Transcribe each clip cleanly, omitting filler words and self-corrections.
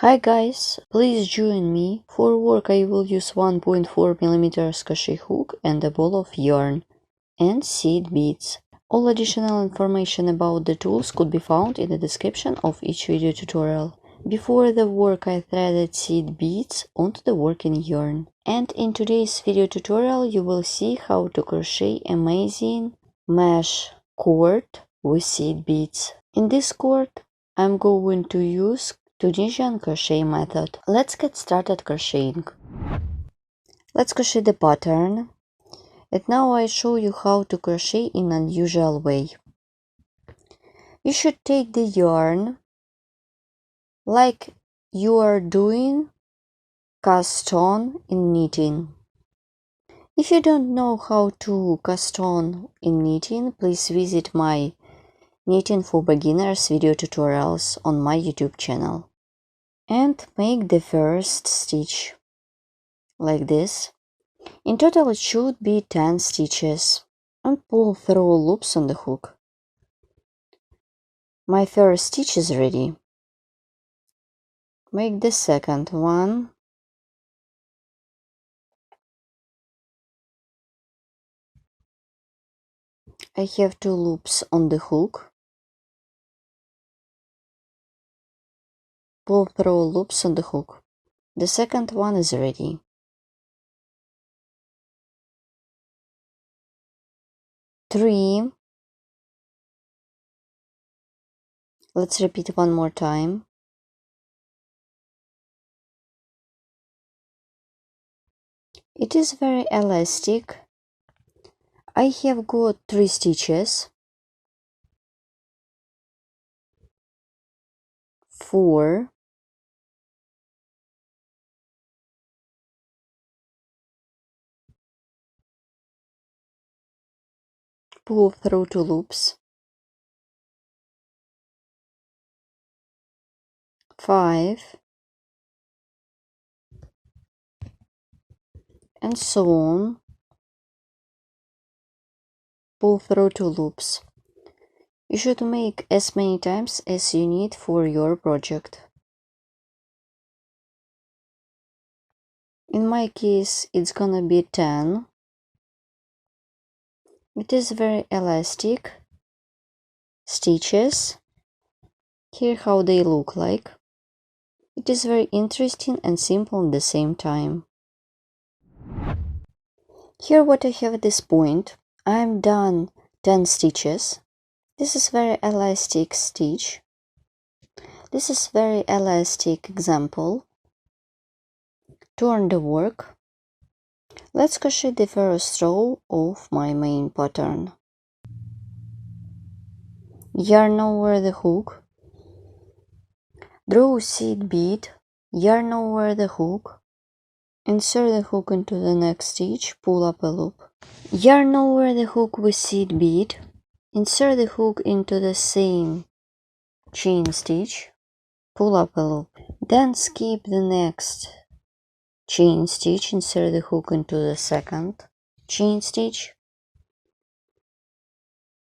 Hi guys, please join me. For work I will use 1.4mm crochet hook and a ball of yarn and seed beads. All additional information about the tools could be found in the description of each video tutorial. Before the work I threaded seed beads onto the working yarn. And in today's video tutorial you will see how to crochet amazing mesh cord with seed beads. In this cord I'm going to use Tunisian crochet method. Let's get started crocheting. Let's crochet the pattern. And now I show you how to crochet in an unusual way. You should take the yarn like you are doing cast on in knitting. If you don't know how to cast on in knitting, please visit my Knitting for Beginners video tutorials on my YouTube channel. And make the first stitch like this. In total it should be 10 stitches, and pull through loops on the hook. My first stitch is ready. Make the second one. I have 2 loops on the hook. Pull through loops on the hook. The second one is ready. Three. Let's repeat one more time. It is very elastic. I have got 3 stitches. 4. Pull through 2 loops. 5. And so on. Pull through 2 loops. You should make as many times as you need for your project. In my case, it's gonna be 10. It is very elastic stitches. Here how they look like. It is very interesting and simple at the same time. Here what I have at this point, I'm done 10 stitches. This is very elastic stitch. This is very elastic example. Turn the work. Let's crochet the first row of my main pattern. Yarn over the hook. Draw seed bead. Yarn over the hook. Insert the hook into the next stitch. Pull up a loop. Yarn over the hook with seed bead. Insert the hook into the same chain stitch. Pull up a loop. Then skip the next chain stitch. Insert the hook into the second chain stitch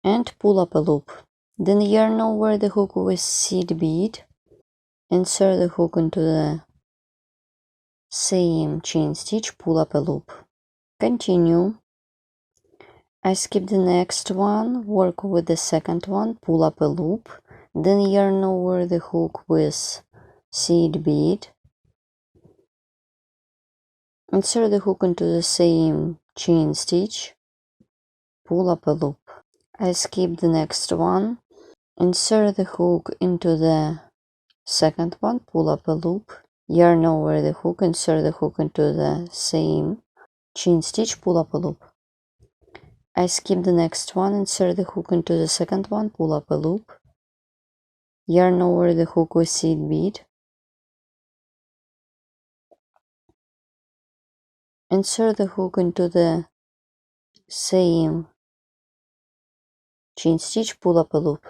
and pull up a loop. Then yarn over the hook with seed bead. Insert the hook into the same chain stitch. Pull up a loop. Continue. I skip the next one, work with the second one, pull up a loop, then yarn over the hook with seed bead. Insert the hook into the same chain stitch, pull up a loop. I skip the next one, insert the hook into the second one, pull up a loop, yarn over the hook, insert the hook into the same chain stitch, pull up a loop. I skip the next one, insert the hook into the second one, pull up a loop, yarn over the hook with seed bead, insert the hook into the same chain stitch, pull up a loop.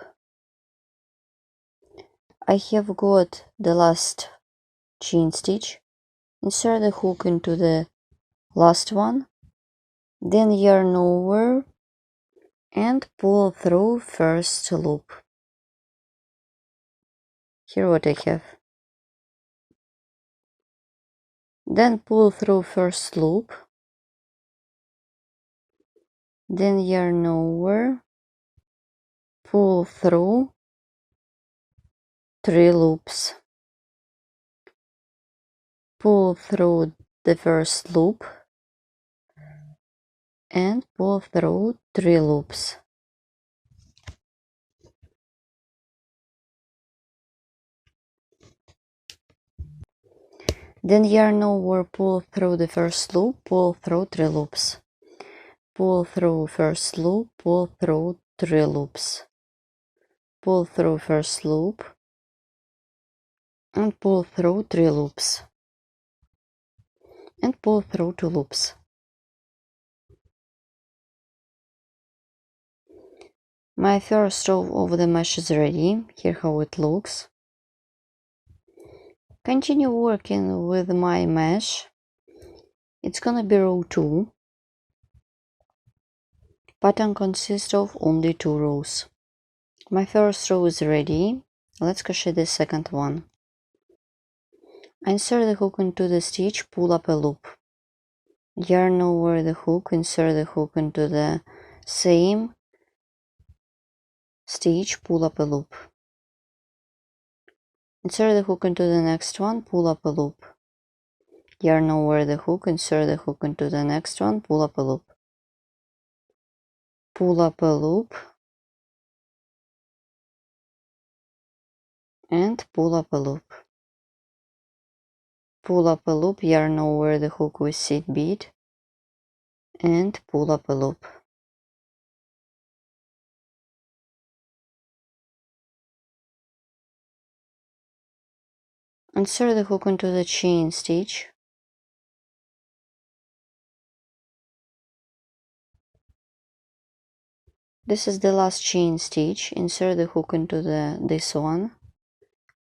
I have got the last chain stitch, insert the hook into the last one, then yarn over and pull through first loop. Here what I have. Then pull through first loop, then yarn over, pull through 3 loops, pull through the first loop and pull through 3 loops. Then yarn over, pull through the first loop, pull through 3 loops, pull through first loop, pull through 3 loops, pull through first loop and pull through 3 loops and pull through 2 loops. My first row of the mesh is ready. Here how it looks. Continue working with my mesh. It's gonna be row 2. Pattern consists of only 2 rows. My first row is ready. Let's crochet the second one. Insert the hook into the stitch, pull up a loop. Yarn over the hook, insert the hook into the same stitch, pull up a loop. Insert the hook into the next one, pull up a loop. Yarn over the hook, insert the hook into the next one, pull up a loop. Pull up a loop and pull up a loop. Pull up a loop, yarn over the hook with seed bead and pull up a loop. Insert the hook into the chain stitch. This is the last chain stitch. Insert the hook into this one,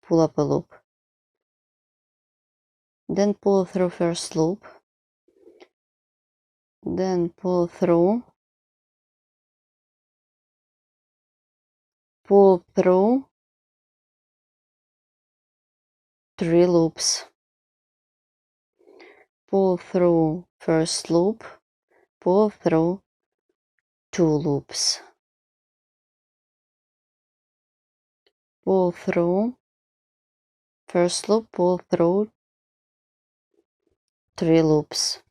pull up a loop. Then pull through first loop. Then pull through. Pull through 3 loops. Pull through first loop. Pull through 2 loops. Pull through first loop, pull through 3 loops.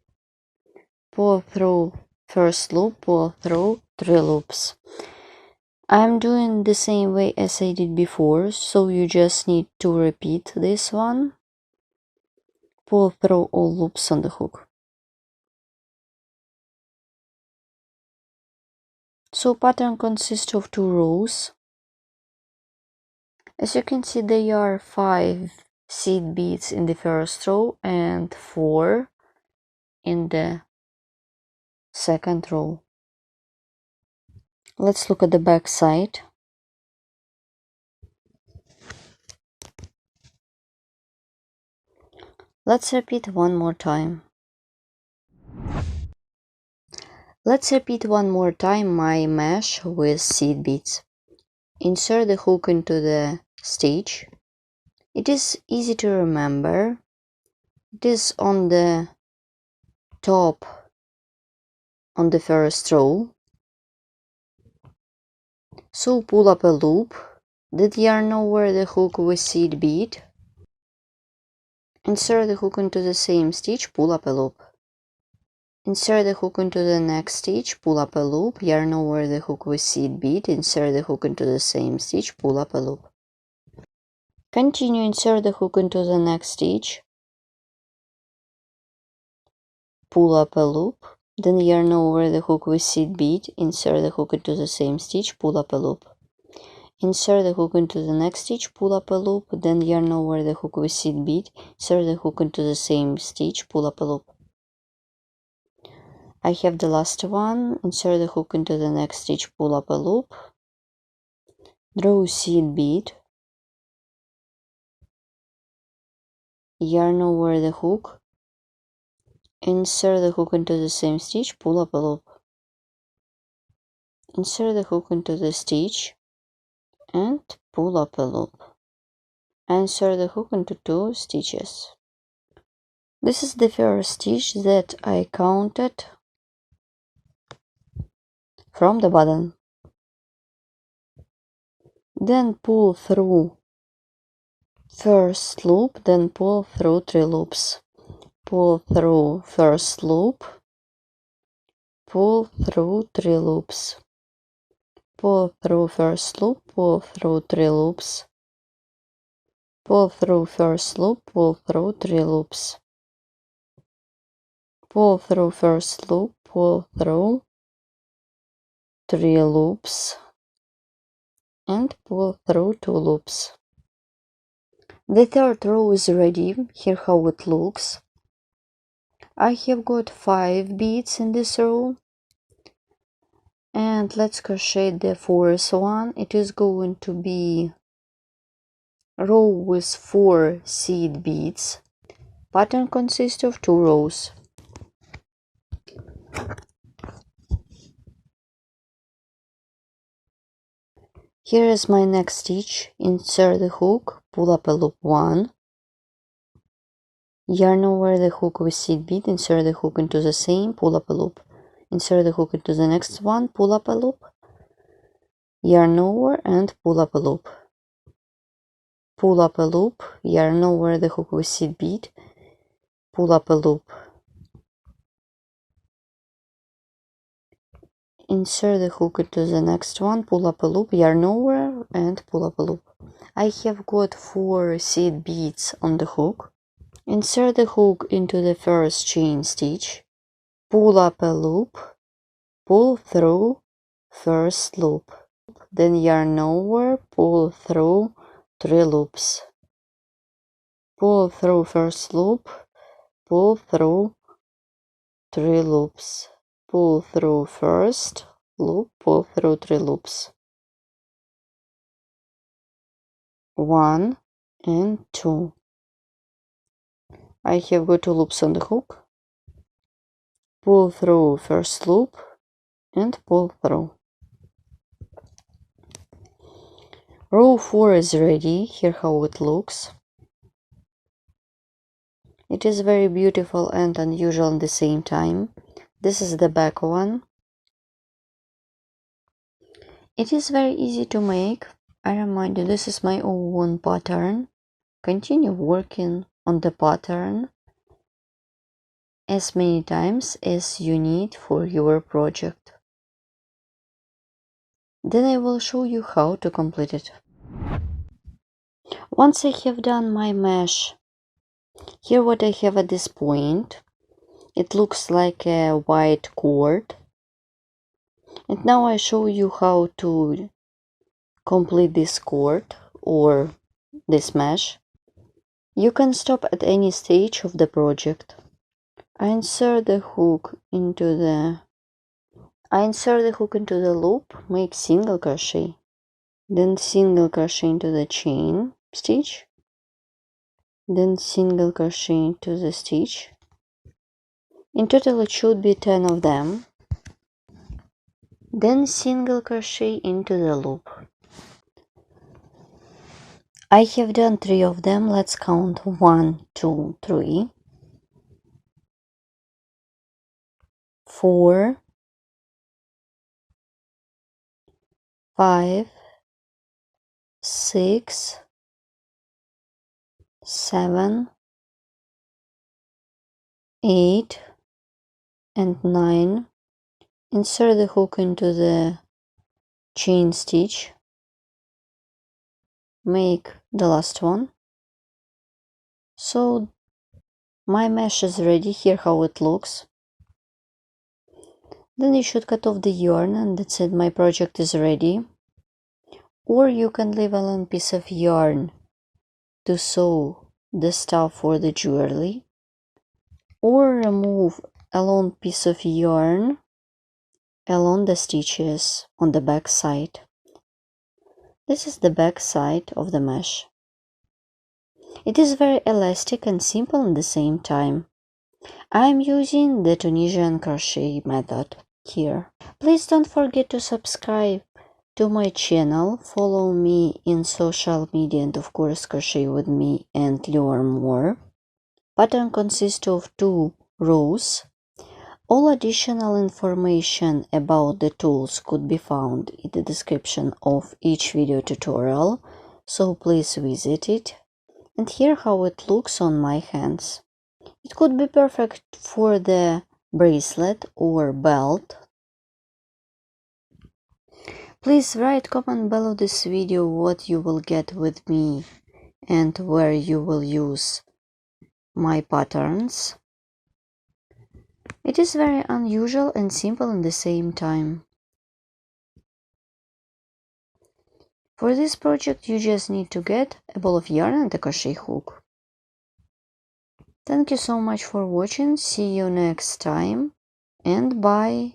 Pull through first loop, pull through 3 loops. I'm doing the same way as I did before, so you just need to repeat this one. Pull through all loops on the hook. So pattern consists of 2 rows. As you can see, there are 5 seed beads in the first row and 4 in the second row. Let's look at the back side. Let's repeat one more time. Let's repeat one more time my mesh with seed beads. Insert the hook into the stitch. It is easy to remember. It is on the top on the first row. So pull up a loop, then yarn over the hook with seed bead. Insert the hook into the same stitch, pull up a loop. Insert the hook into the next stitch, pull up a loop, yarn over the hook with seed bead, insert the hook into the same stitch, pull up a loop. Continue, insert the hook into the next stitch, pull up a loop, then yarn over the hook with seed bead, insert the hook into the same stitch, pull up a loop. Insert the hook into the next stitch, pull up a loop, then yarn over the hook with seed bead, insert the hook into the same stitch, pull up a loop. I have the last one. Insert the hook into the next stitch, pull up a loop, draw seed bead, yarn over the hook, insert the hook into the same stitch, pull up a loop, insert the hook into the stitch and pull up a loop, insert the hook into 2 stitches. This is the first stitch that I counted from the bottom. Then pull through first loop, then pull through 3 loops. Pull through first loop, pull through 3 loops. Pull through first loop, pull through 3 loops. Pull through first loop, pull through 3 loops. Pull through first loop, pull through 3 loops, and pull through 2 loops. The third row is ready. Here how it looks. I have got 5 beads in this row, and let's crochet the fourth one. It is going to be a row with 4 seed beads. Pattern consists of 2 rows. Here is my next stitch. Insert the hook, pull up a loop 1, yarn over the hook with seed bead, insert the hook into the same, pull up a loop. Insert the hook into the next one, pull up a loop, yarn over and pull up a loop. Pull up a loop, yarn over the hook with seed bead, pull up a loop. Insert the hook into the next one, pull up a loop, yarn over and pull up a loop. I have got 4 seed beads on the hook. Insert the hook into the first chain stitch, pull up a loop, pull through first loop, then yarn over, pull through 3 loops. Pull through first loop, pull through 3 loops. Pull through first loop, pull through 3 loops. 1 and 2. I have got 2 loops on the hook. Pull through first loop and pull through. Row 4 is ready. Here how it looks. It is very beautiful and unusual at the same time. This is the back one. It is very easy to make. I remind you, this is my own pattern. Continue working on the pattern as many times as you need for your project. Then I will show you how to complete it. Once I have done my mesh, here what I have at this point, it looks like a white cord. And now I show you how to complete this cord or this mesh. You can stop at any stage of the project. I insert the hook into the loop, make single crochet, then single crochet into the chain stitch, then single crochet into the stitch. In total it should be 10 of them. Then single crochet into the loop. I have done 3 of them. Let's count 1, 2, 3, 4, 5, 6, 7, 8, and 9. Insert the hook into the chain stitch. Make the last one. So my mesh is ready. Here how it looks. Then you should cut off the yarn, and that's it. My project is ready. Or you can leave a long piece of yarn to sew the stuff for the jewelry, or remove a long piece of yarn along the stitches on the back side. This is the back side of the mesh. It is very elastic and simple at the same time. I am using the Tunisian crochet method here. Please don't forget to subscribe to my channel, follow me in social media, and of course crochet with me and learn more. Pattern consists of 2 rows. All additional information about the tools could be found in the description of each video tutorial, so please visit it. And here how it looks on my hands. It could be perfect for the bracelet or belt. Please write comment below this video what you will get with me and where you will use my patterns. It is very unusual and simple at the same time. For this project you just need to get a ball of yarn and a crochet hook. Thank you so much for watching, see you next time and bye!